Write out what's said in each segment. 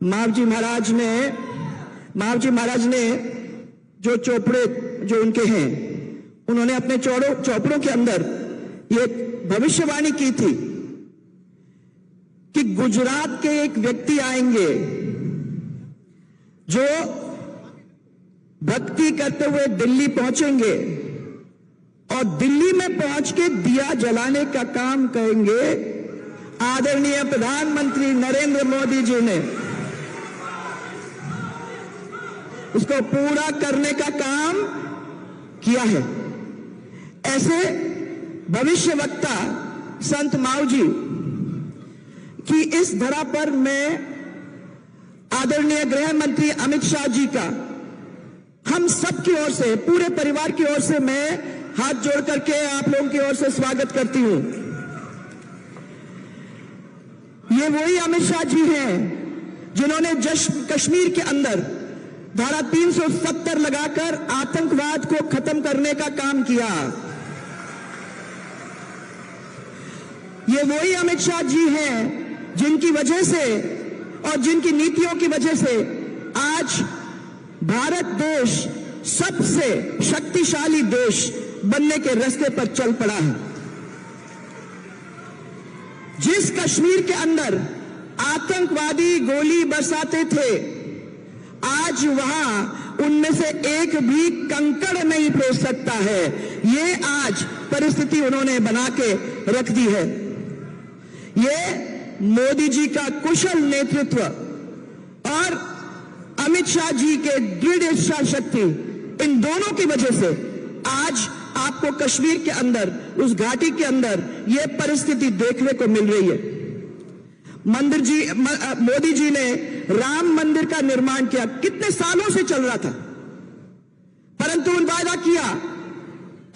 मावजी महाराज ने जो चोपड़े जो उनके हैं, उन्होंने अपने चोपड़ों के अंदर ये भविष्यवाणी की थी कि गुजरात के एक व्यक्ति आएंगे जो भक्ति करते हुए दिल्ली पहुंचेंगे और दिल्ली में पहुंच के दिया जलाने का काम करेंगे। आदरणीय प्रधानमंत्री नरेंद्र मोदी जी ने उसको पूरा करने का काम किया है। ऐसे भविष्यवक्ता संत मावजी की इस धरा पर मैं आदरणीय गृह मंत्री अमित शाह जी का हम सब की ओर से, पूरे परिवार की ओर से मैं हाथ जोड़ करके आप लोगों की ओर से स्वागत करती हूं। ये वही अमित शाह जी हैं जिन्होंने कश्मीर के अंदर धारा 370 लगाकर आतंकवाद को खत्म करने का काम किया। ये वही अमित शाह जी हैं जिनकी वजह से और जिनकी नीतियों की वजह से आज भारत देश सबसे शक्तिशाली देश बनने के रास्ते पर चल पड़ा है। जिस कश्मीर के अंदर आतंकवादी गोली बरसाते थे, आज वहां उनमें से एक भी कंकड़ नहीं फेंक सकता है। ये आज परिस्थिति उन्होंने बना के रख दी है। ये मोदी जी का कुशल नेतृत्व और अमित शाह जी के दृढ़ इच्छा शक्ति, इन दोनों की वजह से आज आपको कश्मीर के अंदर, उस घाटी के अंदर ये परिस्थिति देखने को मिल रही है। मोदी जी ने राम मंदिर का निर्माण किया, कितने सालों से चल रहा था, परंतु उन वादा किया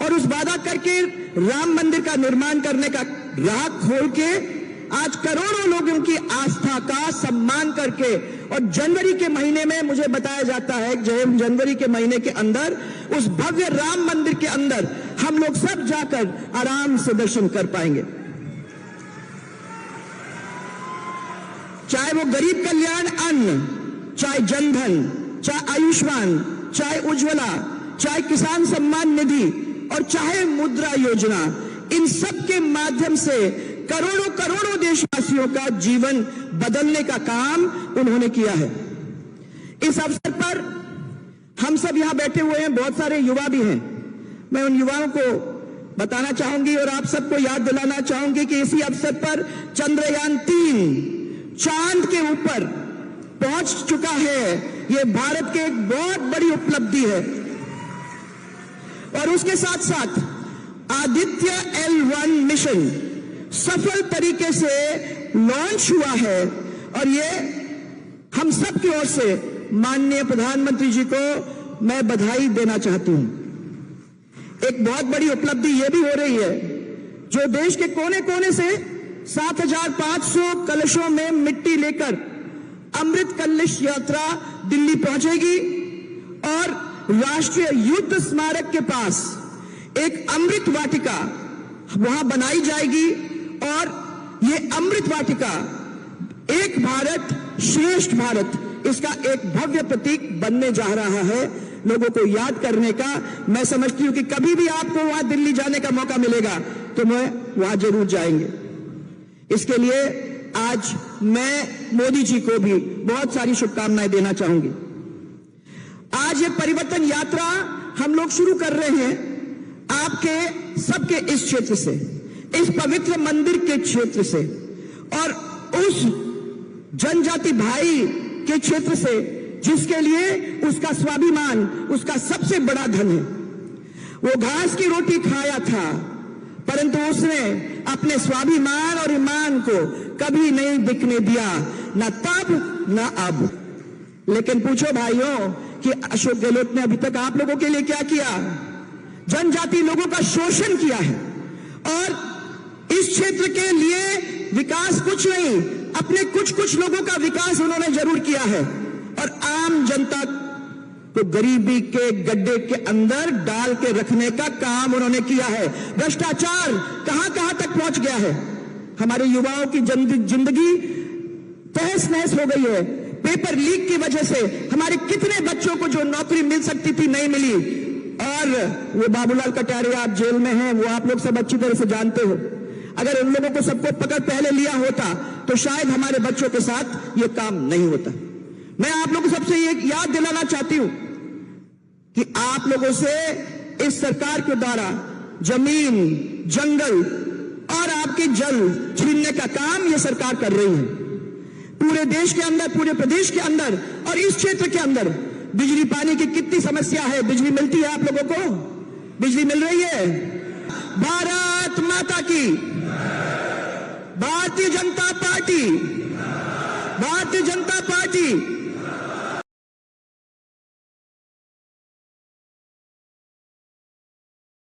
और उस वादा करके राम मंदिर का निर्माण करने का राह खोल के आज करोड़ों लोगों की आस्था का सम्मान करके, और जनवरी के महीने में मुझे बताया जाता है जनवरी के महीने के अंदर उस भव्य राम मंदिर के अंदर हम लोग सब जाकर आराम से दर्शन कर पाएंगे। चाहे वो गरीब कल्याण अन्न, चाहे जनधन, चाहे आयुष्मान, चाहे उज्ज्वला, चाहे किसान सम्मान निधि और चाहे मुद्रा योजना, इन सब के माध्यम से करोड़ों करोड़ों देशवासियों का जीवन बदलने का काम उन्होंने किया है। इस अवसर पर हम सब यहां बैठे हुए हैं, बहुत सारे युवा भी हैं। मैं उन युवाओं को बताना चाहूंगी और आप सबको याद दिलाना चाहूंगी कि इसी अवसर पर चंद्रयान 3 चांद के ऊपर पहुंच चुका है। यह भारत की एक बहुत बड़ी उपलब्धि है। और उसके साथ साथ आदित्य L1 मिशन सफल तरीके से लॉन्च हुआ है और ये हम सब की ओर से माननीय प्रधानमंत्री जी को मैं बधाई देना चाहती हूं। एक बहुत बड़ी उपलब्धि ये भी हो रही है, जो देश के कोने कोने से 7,500 कलशों में मिट्टी लेकर अमृत कलश यात्रा दिल्ली पहुंचेगी और राष्ट्रीय युद्ध स्मारक के पास एक अमृत वाटिका वहां बनाई जाएगी और ये अमृत वाटिका एक भारत श्रेष्ठ भारत, इसका एक भव्य प्रतीक बनने जा रहा है। लोगों को याद करने का, मैं समझती हूं कि कभी भी आपको वहां दिल्ली जाने का मौका मिलेगा तो मैं वहां जरूर जाएंगे। इसके लिए आज मैं मोदी जी को भी बहुत सारी शुभकामनाएं देना चाहूंगी। आज ये परिवर्तन यात्रा हम लोग शुरू कर रहे हैं आपके सबके इस क्षेत्र से, इस पवित्र मंदिर के क्षेत्र से और उस जनजाति भाई के क्षेत्र से जिसके लिए उसका स्वाभिमान उसका सबसे बड़ा धन है। वो घास की रोटी खाया था, परंतु उसने अपने स्वाभिमान और ईमान को कभी नहीं दिखने दिया, न तब न अब। लेकिन पूछो भाइयों कि अशोक गहलोत ने अभी तक आप लोगों के लिए क्या किया? जनजाति लोगों का शोषण किया है और इस क्षेत्र के लिए विकास कुछ नहीं, अपने कुछ लोगों का विकास उन्होंने जरूर किया है और आम जनता को गरीबी के गड्ढे के अंदर डाल के रखने का काम उन्होंने किया है। भ्रष्टाचार कहां तक पहुंच गया है। हमारे युवाओं की जिंदगी तहस नहस हो गई है। पेपर लीक की वजह से हमारे कितने बच्चों को जो नौकरी मिल सकती थी नहीं मिली। और वो बाबूलाल कटारिया आप जेल में हैं, वो आप लोग सब अच्छी तरह से जानते हो। अगर उन लोगों को सबको पकड़ पहले लिया होता तो शायद हमारे बच्चों के साथ ये काम नहीं होता। मैं आप लोगों को सबसे ये याद दिलाना चाहती हूं कि आप लोगों से इस सरकार के द्वारा जमीन, जंगल और आपके जल छीनने का काम ये सरकार कर रही है। पूरे देश के अंदर, पूरे प्रदेश के अंदर और इस क्षेत्र के अंदर बिजली पानी की कितनी समस्या है। बिजली मिलती है आप लोगों को? बिजली मिल रही है? भारत माता की, भारतीय जनता पार्टी, भारतीय जनता पार्टी